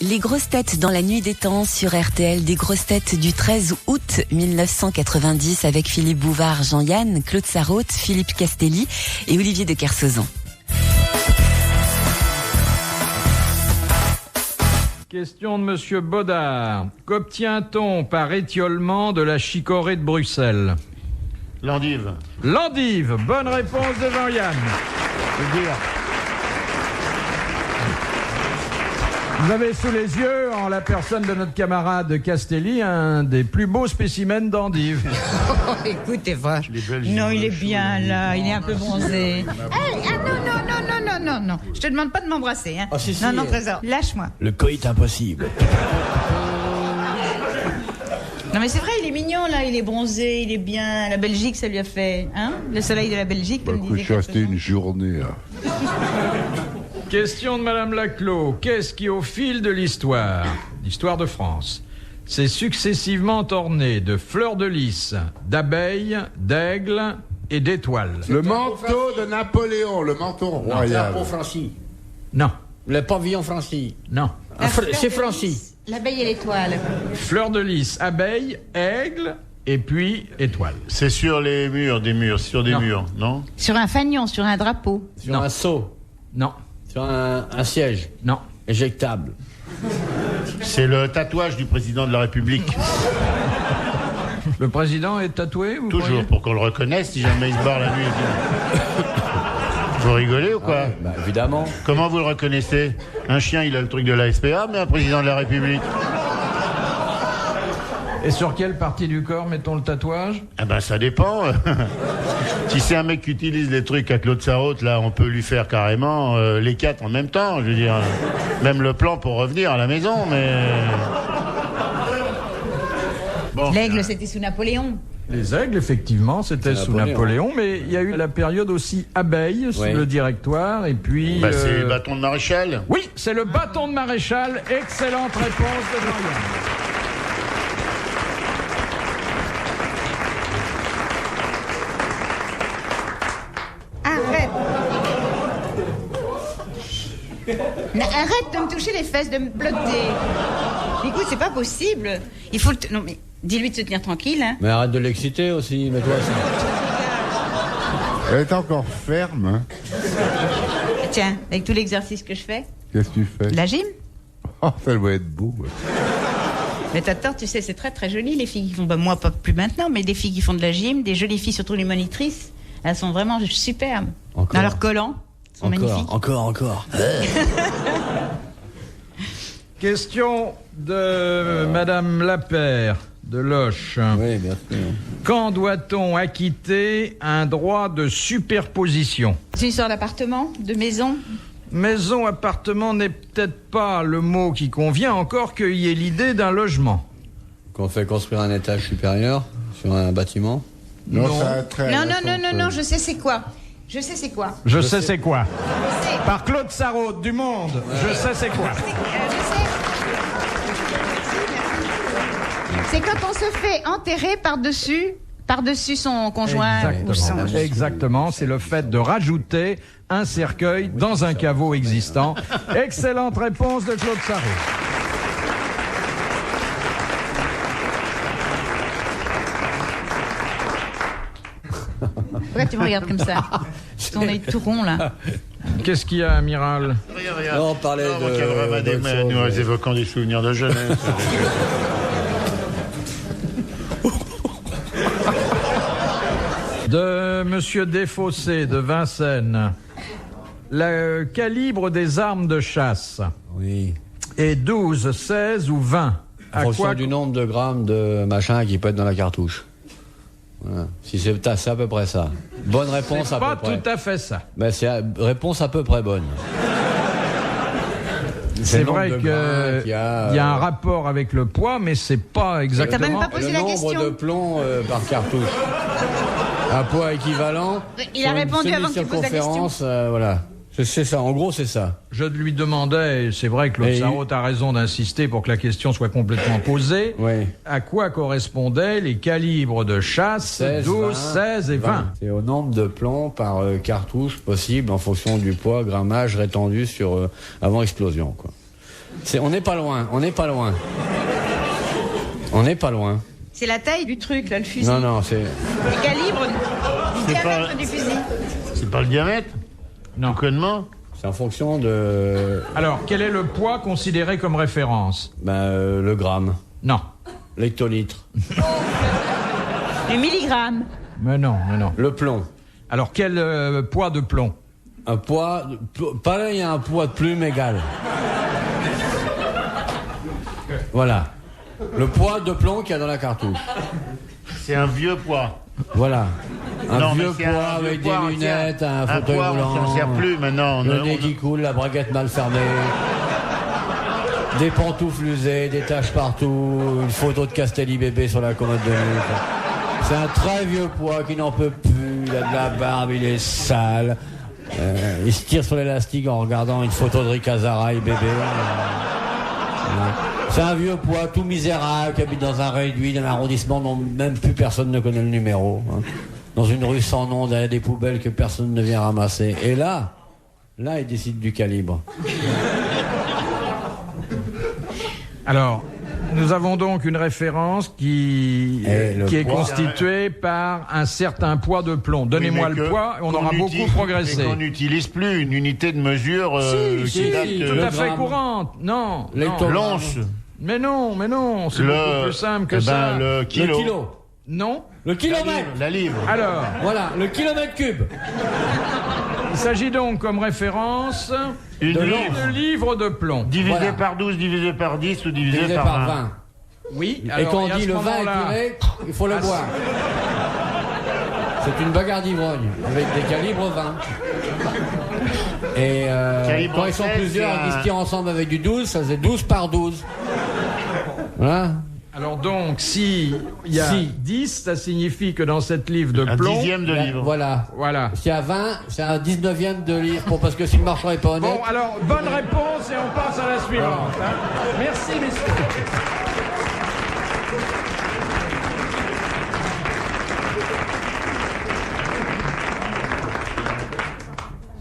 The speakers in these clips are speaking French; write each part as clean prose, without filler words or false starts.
Les grosses têtes dans la nuit des temps sur RTL, des grosses têtes du 13 août 1990 avec Philippe Bouvard, Jean-Yann, Claude Sarraute, Philippe Castelli et Olivier de Kersauzon. Question de Monsieur Baudard. Qu'obtient-on par étiolement de la chicorée de Bruxelles? L'endive. L'endive. Bonne réponse de Jean-Yann. C'est dur. Vous avez sous les yeux, en la personne de notre camarade Castelli, un des plus beaux spécimens d'endive. Oh, écoutez, vache. Non, il est bien là, il est un peu bronzé. Hey, non. Je te demande pas de m'embrasser, hein. Oh, si, non, trésor, lâche-moi. Le coït impossible. Non, mais c'est vrai, il est mignon là, il est bronzé, il est bien. La Belgique, ça lui a fait, hein, le soleil de la Belgique, comme disait. Je suis resté une journée. Hein. Question de Madame Laclos. Qu'est-ce qui, au fil de l'histoire de France, s'est successivement orné de fleurs de lys, d'abeilles, d'aigles et d'étoiles? Le manteau de Napoléon, le manteau royal. Le drapeau Francis. Non. Le pavillon Francis. Non. C'est Francis. L'abeille et l'étoile. Fleurs de lys, abeilles, aigles et puis étoiles. C'est sur les murs, sur des Non. murs, non? Sur un fanion, sur un drapeau. Sur Non. un seau. Non. Sur un siège. Non. Éjectable. C'est le tatouage du président de la République. Le président est tatoué, vous Toujours, croyez? pour qu'on le reconnaisse si jamais il se barre la nuit. Vous rigolez ou quoi? Bah, évidemment. Comment vous le reconnaissez? Un chien, il a le truc de la SPA, mais un président de la République. Et sur quelle partie du corps mettons le tatouage? Ah ben ça dépend. Si c'est un mec qui utilise les trucs à Claude Sarraute, là, on peut lui faire carrément les quatre en même temps. Je veux dire, même le plan pour revenir à la maison, mais... Bon. L'aigle, c'était sous Napoléon. Les aigles, effectivement, c'était sous Napoléon, mais il y a eu la période aussi abeille sous le directoire, et puis... Bah, c'est le bâton de maréchal. Oui, c'est le bâton de maréchal. Excellente réponse de Jean-Yann. Arrête. Arrête de me toucher les fesses, de me blotter. Écoute, c'est pas possible. Il faut non mais dis-lui de se tenir tranquille, hein. Mais arrête de l'exciter aussi, mets-toi ça. Elle est encore ferme. Hein. Tiens, avec tout l'exercice que je fais. Qu'est-ce que tu fais? La gym. Oh, ça doit être beau. Mais t'as tort, tu sais, c'est très très joli les filles qui font, bah moi pas plus maintenant, mais des filles qui font de la gym, des jolies filles, surtout les monitrices, elles sont vraiment superbes. Encore. Dans leurs collants, elles sont magnifiques. Encore. Question de Madame Lapère de Loche. Oui, bien sûr. Quand doit-on acquitter un droit de superposition? C'est une histoire d'appartement, de maison. Maison, appartement n'est peut-être pas le mot qui convient, encore qu'il y ait l'idée d'un logement. Qu'on fait construire un étage supérieur sur un bâtiment. Non. Non, je sais c'est quoi. Je sais c'est quoi. Je sais c'est quoi. Je sais. Par Claude Sarraute du Monde. Je sais c'est quoi. Je sais. C'est quand on se fait enterrer par-dessus son conjoint. Exactement, c'est le fait de rajouter un cercueil dans un caveau existant. Excellente réponse de Claude Sarraute. Pourquoi tu me regardes comme ça? Ton œil tout rond là. Qu'est-ce qu'il y a, amiral? Rien. Non, on parlait de... nous évoquant des souvenirs de jeunesse. De Monsieur Desfossés de Vincennes. Le calibre des armes de chasse Oui. est 12, 16 ou 20. En fonction du nombre de grammes de machin qui peut être dans la cartouche. Voilà. Si c'est à peu près ça. Bonne réponse à peu près. Pas tout à fait ça. Ben, c'est réponse à peu près bonne. C'est vrai qu'il y a un rapport avec le poids, mais c'est pas exactement... T'as même pas posé la question. Le nombre de plombs par cartouche. Un poids équivalent. Il a répondu avant que tu poses la question. Voilà. C'est ça, en gros c'est ça. Je lui demandais, et c'est vrai que Claude Sarraute a raison d'insister pour que la question soit complètement posée, à quoi correspondaient les calibres de chasse 12, 16 et 20. C'est au nombre de plombs par cartouche possible en fonction du poids, grammage rétendu sur avant explosion, quoi. On n'est pas loin, on n'est pas loin. On n'est pas loin. C'est la taille du truc, là, le fusil. Non, c'est... Le calibre du diamètre du fusil. C'est pas le diamètre? Non. Connement? C'est en fonction de... Alors, quel est le poids considéré comme référence? le gramme, Non. l'hectolitre, Du milligramme. Mais non. le plomb. Alors, quel poids de plomb? Un poids... Pareil à un poids de plume égal. Voilà. Le poids de plomb qu'il y a dans la cartouche. C'est un vieux poids. Voilà. Un Non, vieux mais c'est poids un vieux avec poids, des lunettes, un un fauteuil poids, roulant. on s'en sert plus maintenant. Le nez qui coule, la braguette mal fermée. Des pantoufles usées, des taches partout, une photo de Castelli bébé sur la commode de nuit. C'est un très vieux poids qui n'en peut plus, il a de la barbe, il est sale. Il se tire sur l'élastique en regardant une photo de Rick Azaray bébé. C'est un vieux poids tout misérable qui habite dans un réduit, dans un arrondissement dont même plus personne ne connaît le numéro. Dans une rue sans nom, derrière des poubelles que personne ne vient ramasser. Et là, il décide du calibre. Alors, nous avons donc une référence qui est poids, constituée par un certain poids de plomb. Donnez-moi le poids, on aura beaucoup progressé. Et qu'on n'utilise plus une unité de mesure qui date Tout de... à fait gramme. courante. Non. L'once. Mais non, c'est beaucoup plus simple que ça. Le Le kilo. kilo. Non. Le kilomètre. La livre. Alors, Voilà, le kilomètre cube. il s'agit donc comme référence Une De livre. de livre de plomb. Divisé Voilà. par 12, divisé par 10 ou divisé Divisé par par 20. 20. Oui. Et alors, quand on à dit ce le vin est moment-là- curé, il faut le boire. C'est une bagarre d'ivrogne, avec des calibres 20. Et Calibre quand ils sont 16, plusieurs et qu'ils se tirent ensemble avec du 12, ça faisait 12 par 12. Voilà. Alors donc, si il y a Si. 10, ça signifie que dans cette livre de Un plomb... dixième de livre. Voilà. Voilà. S'il y a 20, c'est un 19e de livre, parce que si le marchand n'est pas honnête... Bon, alors, bonne réponse et on passe à la suivante. Hein. Merci, messieurs.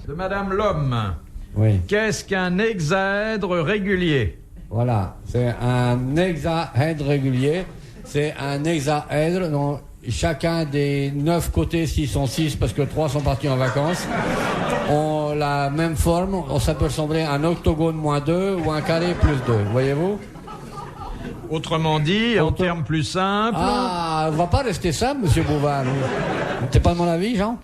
De Madame Lhomme. Oui, Qu'est-ce qu'un hexaèdre régulier? voilà. C'est un hexaèdre régulier. C'est un hexaèdre dont chacun des 9 côtés, s'ils sont 6, parce que 3 sont partis en vacances, ont la même forme. Ça peut ressembler à un octogone moins 2 ou un carré plus 2. Voyez-vous? Autrement dit, en termes plus simples, Ah, on va pas rester simple, monsieur Bouvard. T'es pas de mon avis, Jean?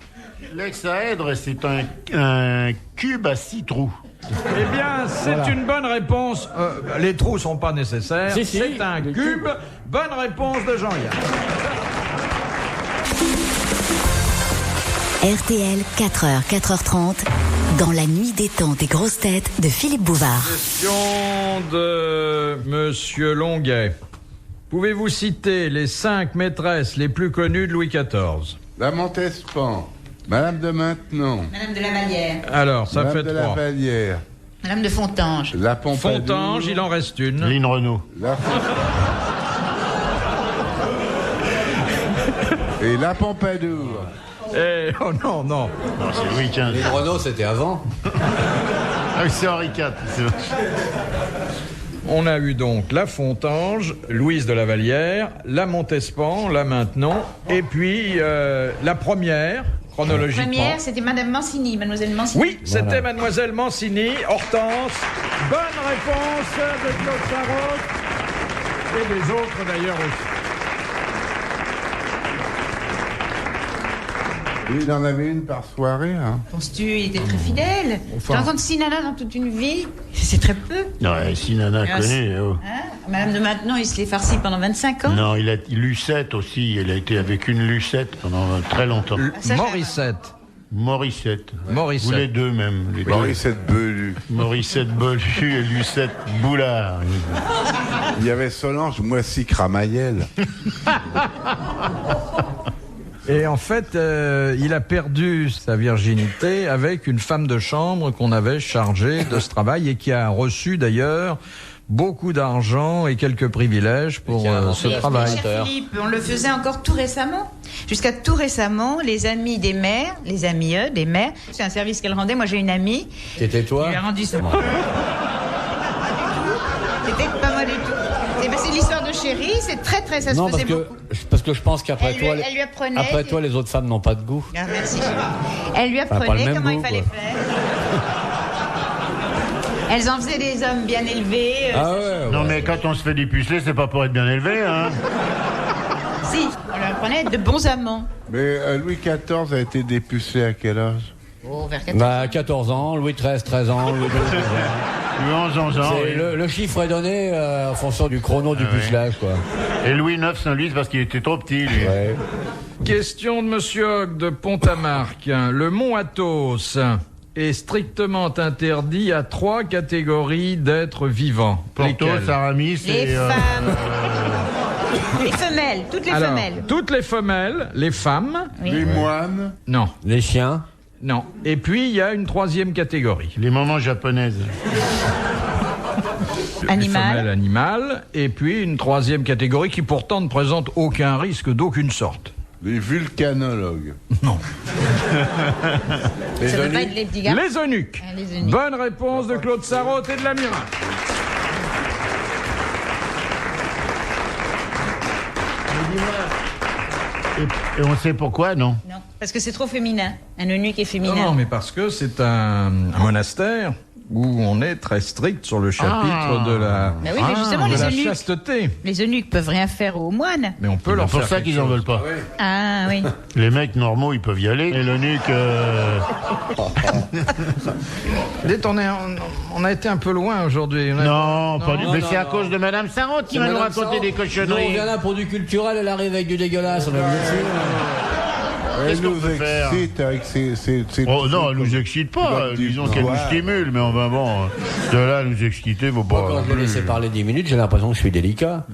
L'hexaèdre, c'est un cube à 6 trous. eh bien, c'est Voilà. une bonne réponse. Les trous sont pas nécessaires. Si, si, c'est un le cube. Bonne réponse de Jean-Yann. RTL, 4h, 4h30, dans la nuit des temps des grosses têtes de Philippe Bouvard. Question de Monsieur Longuet. Pouvez-vous citer les 5 maîtresses les plus connues de Louis XIV? La Montespan, Madame de Maintenon, Madame de la Vallière. Alors, ça Madame fait de la 3. Vallière, Madame de Fontange. la Pompadour, Fontange, il en reste une. Lynn Renault. et la Pompadour. Eh, oh non. Non, c'est Louis XV. Les Renault, c'était avant. Ah oui, c'est Henri IV. On a eu donc la Fontange, Louise de la Vallière, la Montespan, la Maintenon, et puis la première, chronologiquement. Première, c'était Madame Mancini, Mademoiselle Mancini. Oui, c'était Mademoiselle Mancini, Hortense. Bonne réponse de Claude Sarraute et des autres d'ailleurs aussi. Il en avait une par soirée, hein. Penses-tu, il était très fidèle. Enfin. Tu rencontres 6 nanas dans toute une vie, c'est très peu. Ouais, si Nana Ah, connaît. Oh. Hein, Madame de Maintenon, il se l'est farci pendant 25 ans. Non, il a Lucette aussi. Il a été avec une Lucette pendant très longtemps. Ça, Morissette. Morissette. Morissette. Ou les deux même. Les deux. Morissette Belu. Morissette Bolu et Lucette Boulard. Il y avait Solange Moissy-Cramayel. Et en fait, il a perdu sa virginité avec une femme de chambre qu'on avait chargée de ce travail et qui a reçu d'ailleurs beaucoup d'argent et quelques privilèges pour ce Et, travail. cher Philippe, on le faisait encore tout récemment. Jusqu'à tout récemment, les amis des mères, les amis des mères, c'est un service qu'elle rendait. Moi, j'ai une amie C'était toi? qui lui a rendu ça. C'était pas mal du tout. C'est l'histoire de Chéri, c'est très très, ça se faisait beaucoup. Parce que je pense qu'après toi, Elle lui apprenait. après toi, les autres femmes n'ont pas de goût. Ah, merci Chéri. Elle lui pas le apprenait même comment goût, il fallait quoi. faire. Elles en faisaient des hommes bien élevés. Ah ouais. Non, mais quand on se fait dépuceler, c'est pas pour être bien élevé, hein. Si, on lui apprenait de bons amants. Mais Louis XIV a été dépucelé à quel âge? Oh, vers 14 Bah, 14 ans, Louis XIII, 13 ans, Louis XII, 13 ans. 11 ans. C'est le chiffre est donné en fonction du chrono du Ah ouais. pucelage, quoi. Et Louis IX Saint-Louis, parce qu'il était trop petit, lui. Ouais. Question de Monsieur Hogg de Pont-à-Marc. Le mont Athos est strictement interdit à 3 catégories d'êtres vivants. Porthos, Lesquelles? Aramis Les et... femmes. Les femelles, toutes les Alors, femelles. toutes les femelles, les femmes, Oui. Les moines. non, Les chiens. non. Et puis, il y a une 3e catégorie. Les mamans japonaises. Les femelles Animal. animales. Et puis, une 3e catégorie qui pourtant ne présente aucun risque d'aucune sorte. Les vulcanologues. Non. Les Ça peut pas eunuques. être les petits gars. Les eunuques. Ah, les eunuques. Bonne réponse de Claude Sarraute et de l'Amiral. Et on sait pourquoi, non? Non, parce que c'est trop féminin. Un eunuque est féminin. Non, mais parce que c'est un monastère où on est très strict sur le chapitre de la, Bah oui, mais justement, de les la eunuques. chasteté. Les eunuques peuvent rien faire aux moines. Mais on peut C'est leur pour faire ça quelque qu'ils en chose. veulent pas. Ah oui. Les mecs normaux, ils peuvent y aller. Et l'eunuque... Dites, on a été un peu loin aujourd'hui. Non, pas du tout. Mais non, c'est à non. cause de Madame Sarraute qui va nous Madame raconter Sarraute. des Nous, on cochonneries. vient là pour du culturel, elle arrive avec du dégueulasse. On a oublié de suivre. Qu'est-ce Elle qu'on nous peut faire excite avec ses Oh non, elle nous excite pas. Disons qu'elle nous stimule, mais enfin bon, de là à nous exciter, faut Moi, pas. quand je l'ai laissé parler 10 minutes, j'ai l'impression que je suis délicat.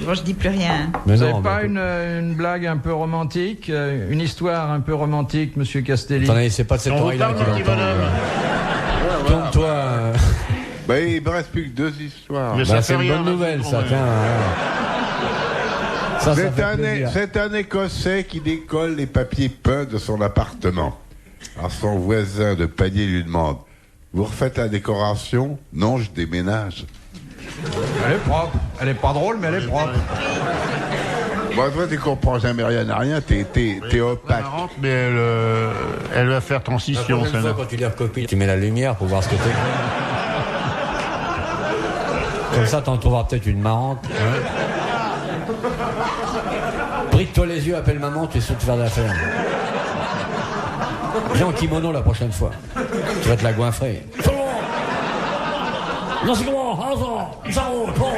Bon, je dis plus rien. Mais Vous non, n'avez pas mais- une blague un peu romantique, une histoire un peu romantique, Monsieur Castelli? Attendez, c'est pas de cette On vous oreille-là parle, qu'il mon petit entend. bonhomme. Tourne-toi. Bah, il me reste plus que 2 histoires. Mais Bah, ça c'est fait une rien, bonne nouvelle, ça. ouais. Tiens. Ça C'est fait un, plaisir. c'est un Écossais qui décolle les papiers peints de son appartement. Alors son voisin de panier lui demande « Vous refaites la décoration ?»« Non, je déménage. Elle est propre. Elle est pas drôle, mais elle est propre. » Bon, toi, tu comprends jamais rien à rien, t'es C'est opaque. marrante, mais elle va faire La transition, prochaine fois, celle-là. quand tu les recopies, tu mets la lumière pour voir ce que t'es. Comme ça, t'en trouveras peut-être une marrante. Hein. Brille-toi les yeux, appelle maman, tu es sûr de faire d'affaires. Viens en kimono la prochaine fois. Tu vas te la goinfrer. Non, c'est comment? Ça roule, bon.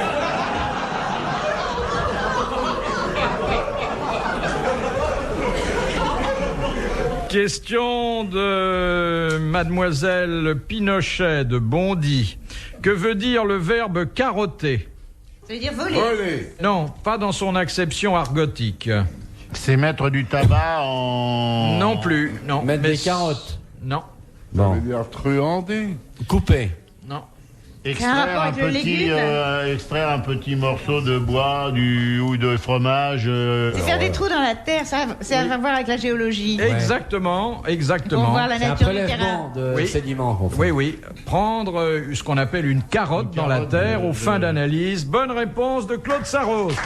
Question de Mademoiselle Pinochet de Bondy. Que veut dire le verbe carotter? Ça veut dire voler. Allez, Non, pas dans son acception argotique. C'est mettre du tabac en... Non plus, non. Mettre Mais des carottes. Non, ça Bon. veut dire truander. Couper. non. Extraire rapport un, avec le petit, légume extraire un petit morceau de bois ou de fromage. C'est faire des trous dans la terre, ça a à voir avec la géologie. Exactement, Pour exactement. voir la C'est un nature du prélèvement terrain. de Oui. sédiments qu'on fait. Oui, oui. Prendre ce qu'on appelle une carotte dans la carotte terre de- aux fins d'analyse. Bonne réponse de Claude Sarraute.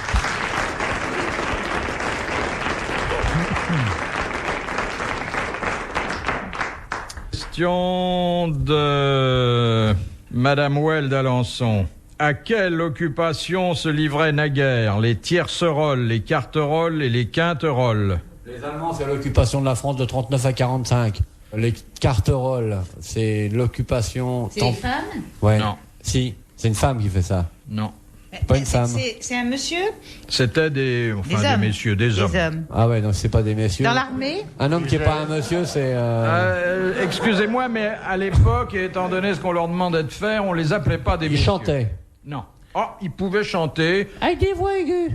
Question de Madame Well d'Alençon. À quelle occupation se livraient naguère les tiercerolles, les carterolles et les quinterolles? Les Allemands, c'est l'occupation de la France de 39 à 45. Les carterolles, c'est l'occupation... C'est les femmes Ouais. Non. Si, c'est une femme qui fait ça. Non. Pas une femme. C'est un monsieur? C'était des Des hommes. messieurs, des hommes. Des hommes. Ah ouais, donc c'est pas des messieurs. Dans l'armée? Un homme qui est pas un monsieur, c'est... Excusez-moi, mais à l'époque, étant donné ce qu'on leur demandait de faire, on les appelait pas des Il messieurs. chantait. Non. Oh, ils pouvaient chanter. Avec des voix aiguës.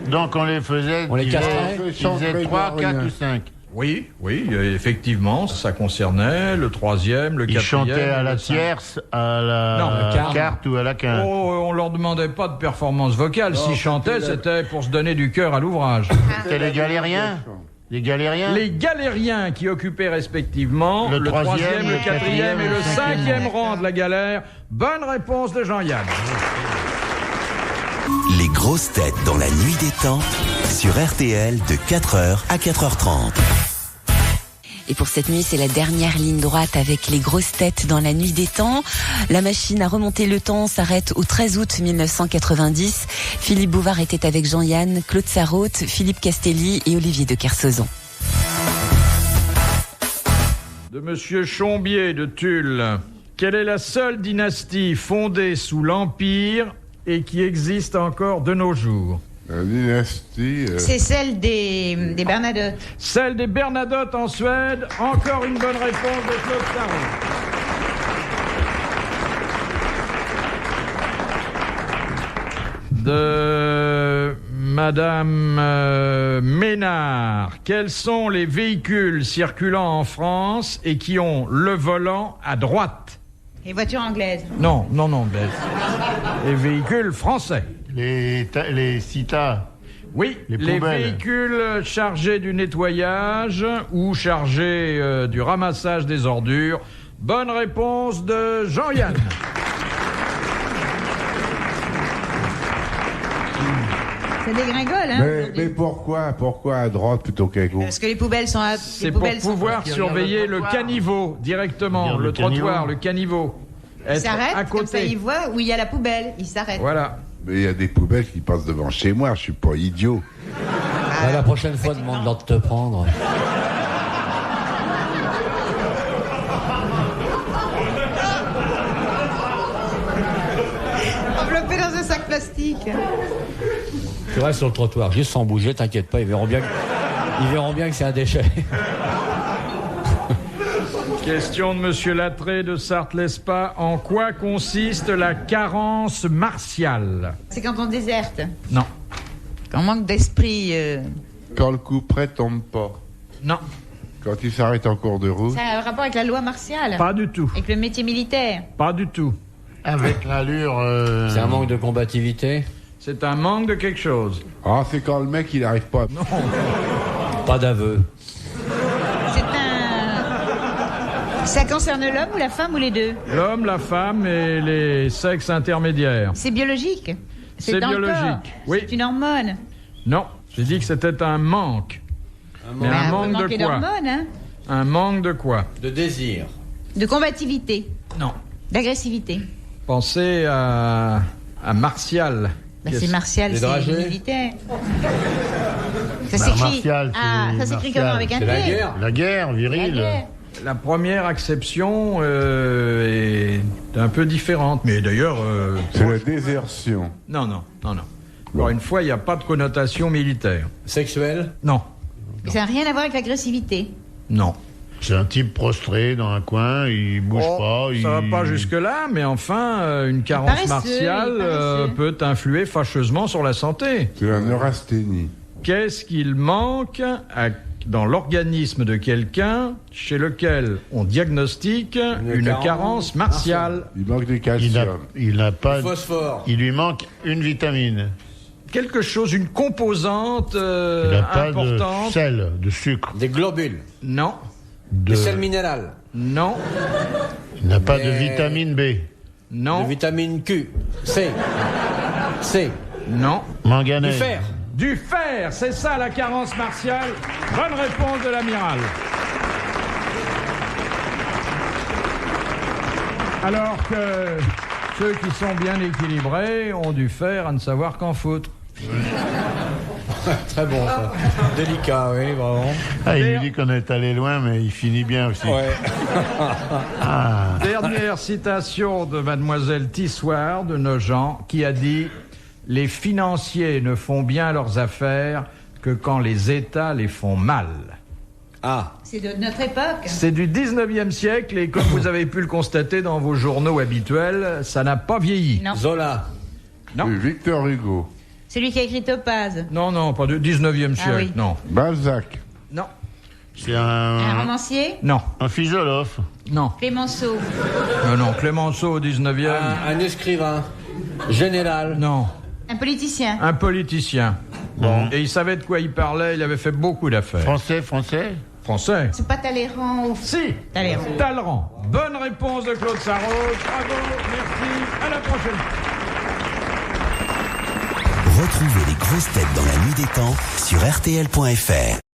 Donc on les faisait... On les ils castrait. faisaient 3, 4 ou 5. Oui, oui, effectivement, ça concernait le troisième, le Ils quatrième. chantaient à et la le cinq. tierce, à la Non, la quarte. carte ou à la quinte. Oh, on leur demandait pas de performance vocale. S'ils chantaient, c'était pour se donner du cœur à l'ouvrage. C'était les galériens. Les galériens. Les galériens qui occupaient respectivement le troisième, le quatrième et le cinquième rang de la galère. Bonne réponse de Jean-Yann. Les grosses têtes dans la nuit des temps sur RTL de 4h à 4h30. Et pour cette nuit, c'est la dernière ligne droite avec les grosses têtes dans la nuit des temps. La machine à remonter le temps s'arrête au 13 août 1990. Philippe Bouvard était avec Jean-Yann, Claude Sarraute, Philippe Castelli et Olivier de Kersauzon. De Monsieur Chombier de Tulle. Quelle est la seule dynastie fondée sous l'Empire et qui existe encore de nos jours? La dynastie... C'est celle des Bernadotte. Celle des Bernadotte en Suède. Encore une bonne réponse de Claude Sarraute. De Madame Ménard. Quels sont les véhicules circulant en France et qui ont le volant à droite? Les voitures anglaises. Non, les véhicules français. Les citas. Oui, Les les poubelles. véhicules chargés du nettoyage ou chargés du ramassage des ordures. Bonne réponse de Jean-Yann. Ça dégringole, hein? Mais pourquoi à droite plutôt qu'à gauche? Parce que les poubelles sont à... C'est pour pouvoir surveiller le caniveau directement, Regarde le le caniveau. trottoir, le caniveau. Il Être s'arrête, à comme ça côté. il voit où il y a la poubelle, il s'arrête. Voilà. Mais il y a des poubelles qui passent devant chez moi, je suis pas idiot. La prochaine fois, demande-leur de te prendre. Enveloppé dans un sac plastique. Tu restes sur le trottoir, juste sans bouger, t'inquiète pas, ils verront bien que c'est un déchet. Question de Monsieur Latré de Sarthe-Lespas. En quoi consiste la carence martiale? C'est quand on déserte, Non. quand on manque d'esprit. Quand le coup près tombe pas. Non. Quand il s'arrête en cours de route. Ça a un rapport avec la loi martiale. Pas du tout. Avec le métier militaire. Pas du tout. Avec l'allure... C'est un manque de combativité. C'est un manque de quelque chose. Ah, c'est quand le mec il n'arrive pas. Non. Pas d'aveu. C'est un... Ça concerne l'homme ou la femme ou les deux? L'homme, la femme et les sexes intermédiaires. C'est biologique. C'est dans le biologique, corps. oui. C'est une hormone. Non. J'ai dit que c'était un manque. Mais un Bah, manque manquer de quoi? d'hormones, hein? Un manque de quoi? De désir. De combativité. Non. D'agressivité. Pensez à Martial. Bah, c'est martial, Les c'est dragées militaire. Ça Bah, s'écrit. martial, Ah, c'est ça s'écrit martial. comment avec un C'est la T? guerre. La guerre La virile. guerre. La première acception est un peu différente, mais d'ailleurs... C'est la désertion. Non. Encore une fois, il n'y a pas de connotation militaire. Sexuel. Non. Mais ça n'a rien à voir avec l'agressivité. Non. C'est un type prostré dans un coin, il bouge pas. Ça va pas jusque-là, mais enfin, une carence paresseux, martiale il est paresseux. peut influer fâcheusement sur la santé. C'est la neurasthénie. Qu'est-ce qu'il manque dans l'organisme de quelqu'un chez lequel on diagnostique une carence martiale? Il manque des Il calcium. n'a pas... Phosphore. Il lui manque une vitamine. Quelque chose, une composante Il n'a pas importante. de sel, de sucre. Des globules. Non, De... Des sels minérales. non, Il n'a pas de Mais- vitamine B. non, De vitamine Q. C. non. Du Manganèse. fer. Du fer, c'est ça la carence martiale. Bonne réponse de l'amiral. Alors que ceux qui sont bien équilibrés ont du fer à ne savoir qu'en foutre. Très bon, ça. Délicat, oui, vraiment. Ah, il nous dit qu'on est allé loin, mais il finit bien aussi. Ouais. Dernière citation de mademoiselle Tissoir de Nogent qui a dit « Les financiers ne font bien leurs affaires que quand les États les font mal ». Ah. C'est de notre époque. C'est du 19e siècle et comme vous avez pu le constater dans vos journaux habituels, ça n'a pas vieilli. Non. Zola. Non. Victor Hugo. Celui qui a écrit Topaz. Non, pas du 19e siècle, oui. non. Balzac. Non, C'est Un romancier. non, un philosophe. non. Clémenceau. Non, Clémenceau au 19e. Un écrivain. Général. Non. Un politicien. Un politicien. Bon. Et il savait de quoi il parlait, il avait fait beaucoup d'affaires. Français. Français. C'est pas Talleyrand ou... Si. Talleyrand. Talleyrand. Bonne réponse de Claude Sarraute. Bravo, merci. À la prochaine. Retrouvez les grosses têtes dans la nuit des temps sur RTL.fr.